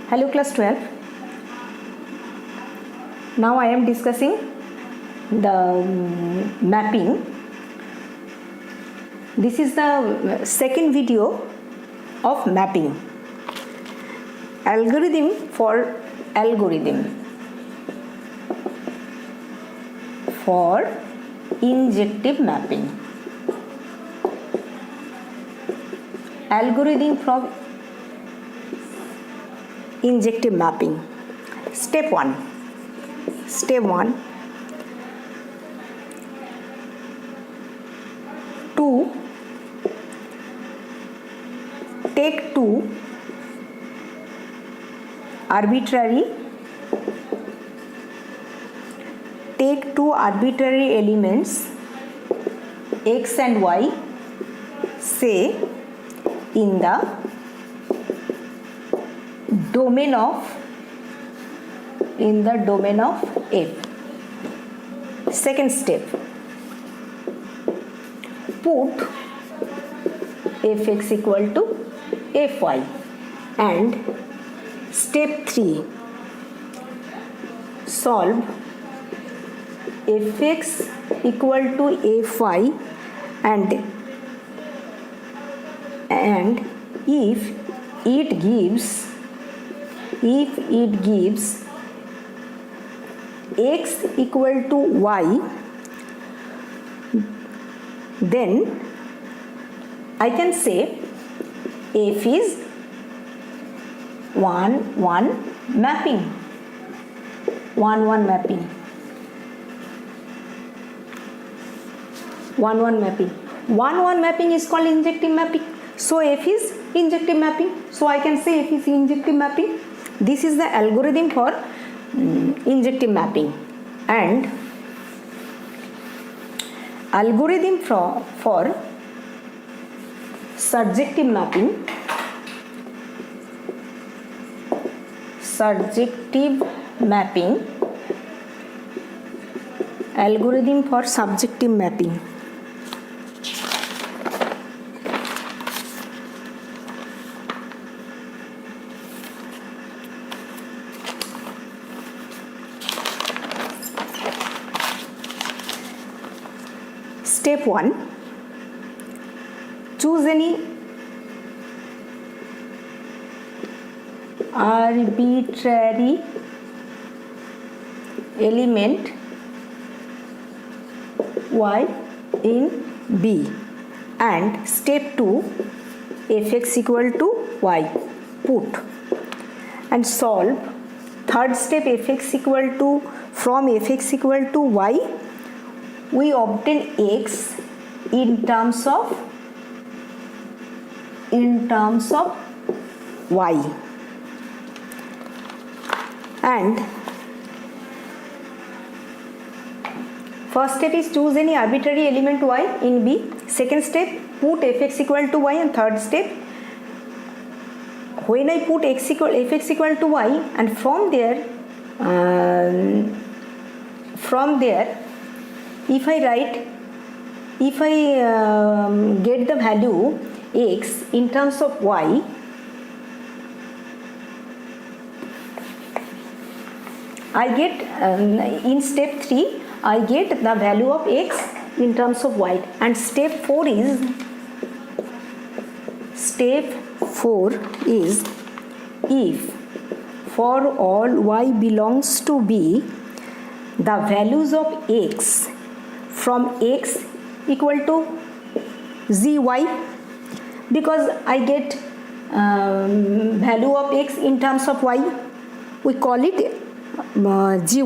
Hello class 12. Now I am discussing the mapping. This is the second video of mapping. Algorithm for injective mapping. Algorithm from injective mapping. Step 1. Take two arbitrary elements x and y, say in the domain of F. Second step, put fx equal to fy, and step 3, solve fx equal to fy and if it gives x equal to y, then I can say f is 1-1 mapping. 1-1 mapping. 1-1 mapping. 1-1 mapping is called injective mapping. So f is injective mapping. So I can say f is injective mapping. This is the algorithm for injective mapping. And algorithm for surjective mapping. Algorithm for subjective mapping. Step 1. Choose any arbitrary element y in B, and step 2, fx equal to y, put and solve. Third step, from fx equal to y, we obtain x in terms of y, and first step is choose any arbitrary element y in B. Second step, put fx equal to y, and third step, when I put fx equal to y, and from there if I get the value x in terms of y, I get in step 3 I get the value of x in terms of y, and step 4 is if for all y belongs to B, the values of x from x equal to zy, because I get value of x in terms of y, we call it gy,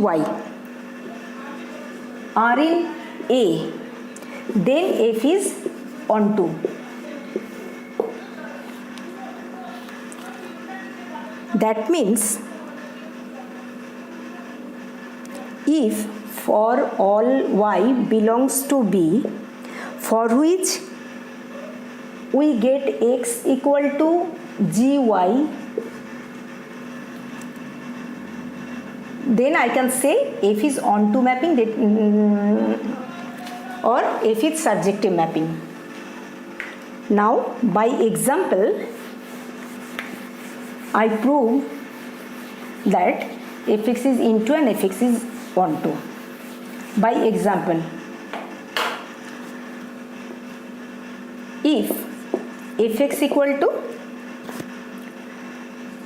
are in A, then f is onto. That means if for all y belongs to B, for which we get x equal to gy, then I can say f is onto mapping or f is surjective mapping. Now by example I prove that fx is into and fx is onto. By example, if fx equal to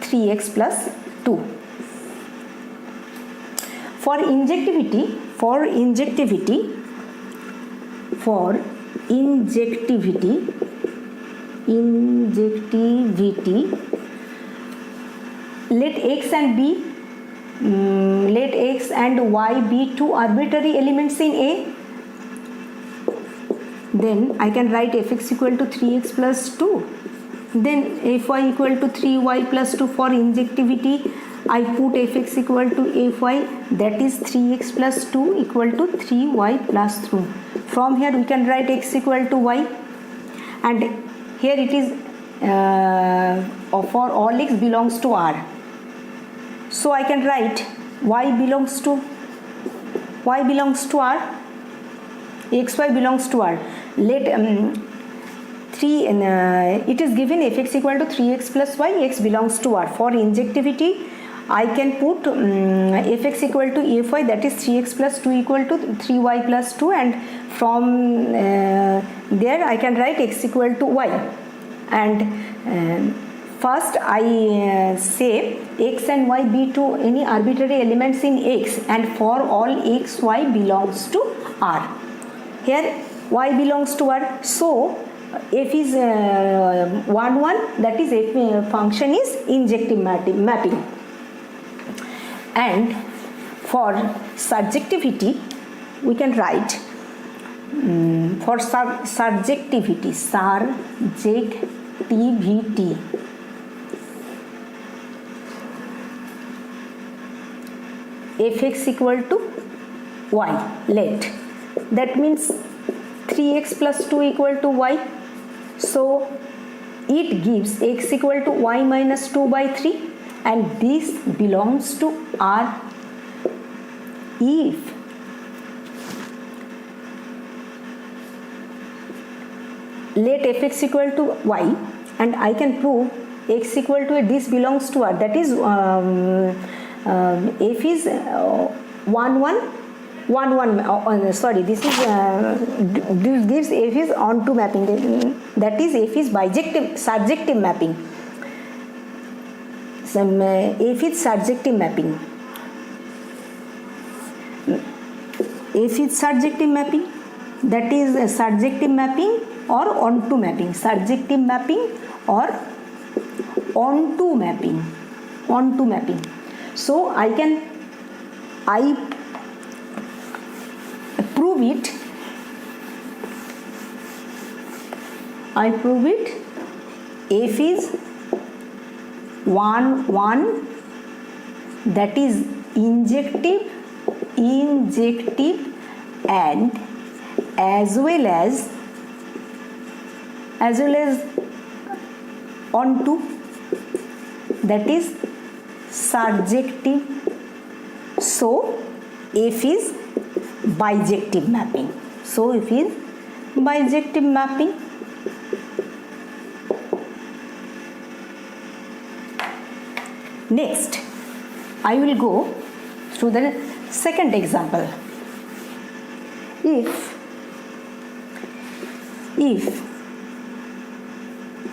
3x plus 2, for injectivity let x and y be two arbitrary elements in A. Then I can write fx equal to 3x plus 2. Then fy equal to 3y plus 2. For injectivity, I put fx equal to fy, that is 3x plus 2 equal to 3y plus 2. From here we can write x equal to y, and here it is for all x belongs to R. So I can write y belongs to R, xy belongs to R. Let it is given fx equal to 3x plus y, x belongs to R. For injectivity, I can put fx equal to fy, that is 3x plus 2 equal to 3y plus 2, and from there I can write x equal to y. And first I say x and y be to any arbitrary elements in X, and for all x, y belongs to R. Here y belongs to R, so f is 1 1, that is f function is injective mapping. And for surjectivity we can write for surjectivity fx equal to y, let that means 3x plus 2 equal to y, so it gives x equal to y minus 2 by 3, and this belongs to R if let fx equal to y, and I can prove x equal to this belongs to R, that is f is 1 1 1 1 sorry, this is this gives f is onto mapping, that is f is bijective surjective mapping. F is surjective mapping. F is surjective mapping, that is surjective mapping or onto mapping, surjective mapping or onto mapping. So I prove it. F is 1 1, that is injective and as well as onto, that is surjective. So f is bijective mapping. Next, I will go through the second example. If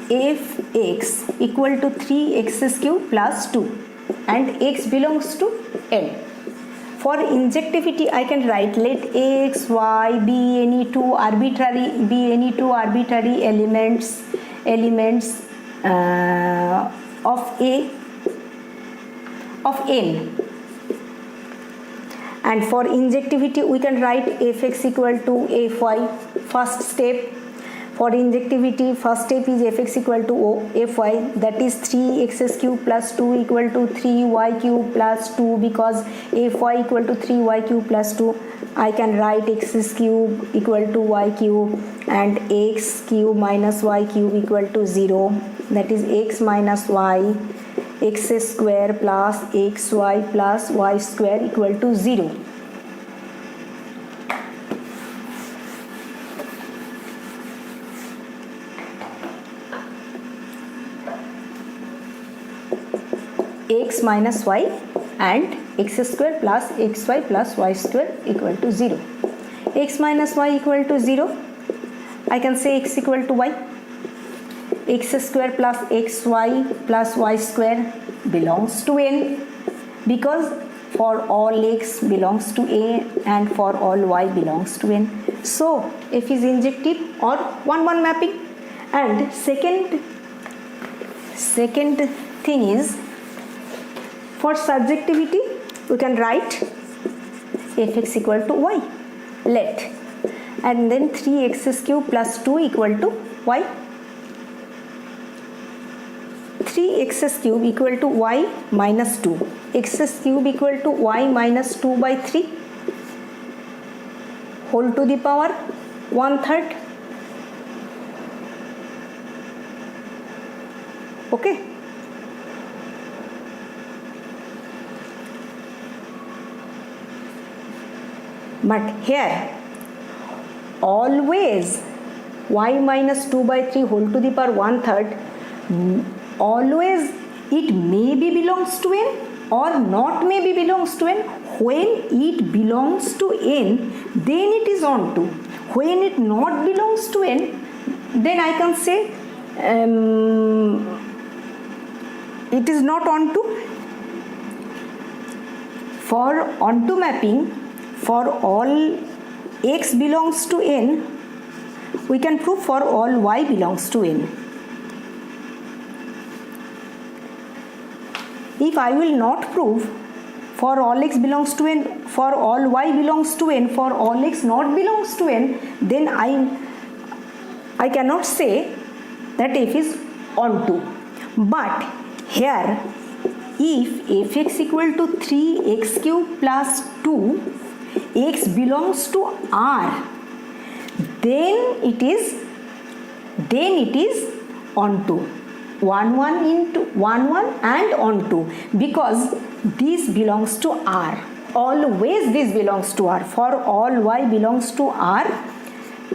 fx equal to 3x cube plus 2 and x belongs to L. For injectivity, I can write let x, y be any two arbitrary elements of N. And for injectivity, we can write fx equal to fy. First step for injectivity, first step is fx equal to fy, that is 3x cube plus 2 equal to 3y cube plus 2. Because fy equal to 3y cube plus 2, I can write x cube equal to y cube and x cube minus y cube equal to 0, that is x minus y, x square plus xy plus y square equal to 0. X minus y and x square plus xy plus y square equal to 0. X minus y equal to 0. I can say x equal to y. X square plus xy plus y square belongs to n, because for all x belongs to a and for all y belongs to n. So f is injective or 1-1 mapping. And second thing is, for subjectivity we can write fx equal to y, let, and then 3x cube plus 2 equal to y. 3x cube equal to y minus 2, x cube equal to y minus 2 by 3 whole to the power 1/3. Okay. But here always y minus 2 by 3 whole to the power 1/3, always it may be belongs to n or not may be belongs to n. When it belongs to n, then it is onto. When it not belongs to n, then I can say it is not onto. For onto mapping, for all x belongs to n, we can prove for all y belongs to n. If I will not prove for all x belongs to n, for all y belongs to n, for all x not belongs to n, then I cannot say that f is onto. But here, if fx equal to 3x cube plus 2, x belongs to R, then it is onto. 1-1 into 1-1 and onto, because this belongs to R. Always this belongs to R. For all y belongs to R,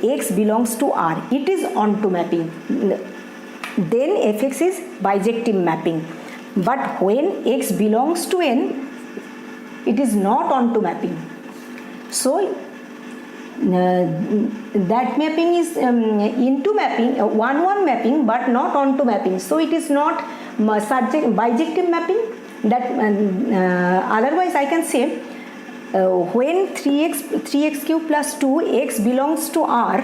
x belongs to R. It is onto mapping. Then fx is bijective mapping. But when x belongs to n, it is not onto mapping. So that mapping is into mapping, 1-1 mapping, but not onto mapping. So it is not bijective mapping. That otherwise I can say when 3x cube plus 2 x belongs to R,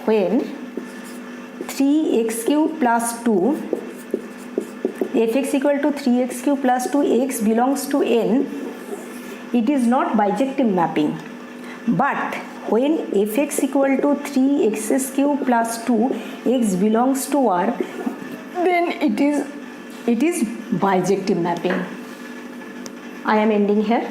when 3x cube plus 2 fx equal to 3x cube plus 2 x belongs to n, it is not bijective mapping. But when fx equal to 3x cube plus 2 x belongs to R, then it is bijective mapping. I am ending here.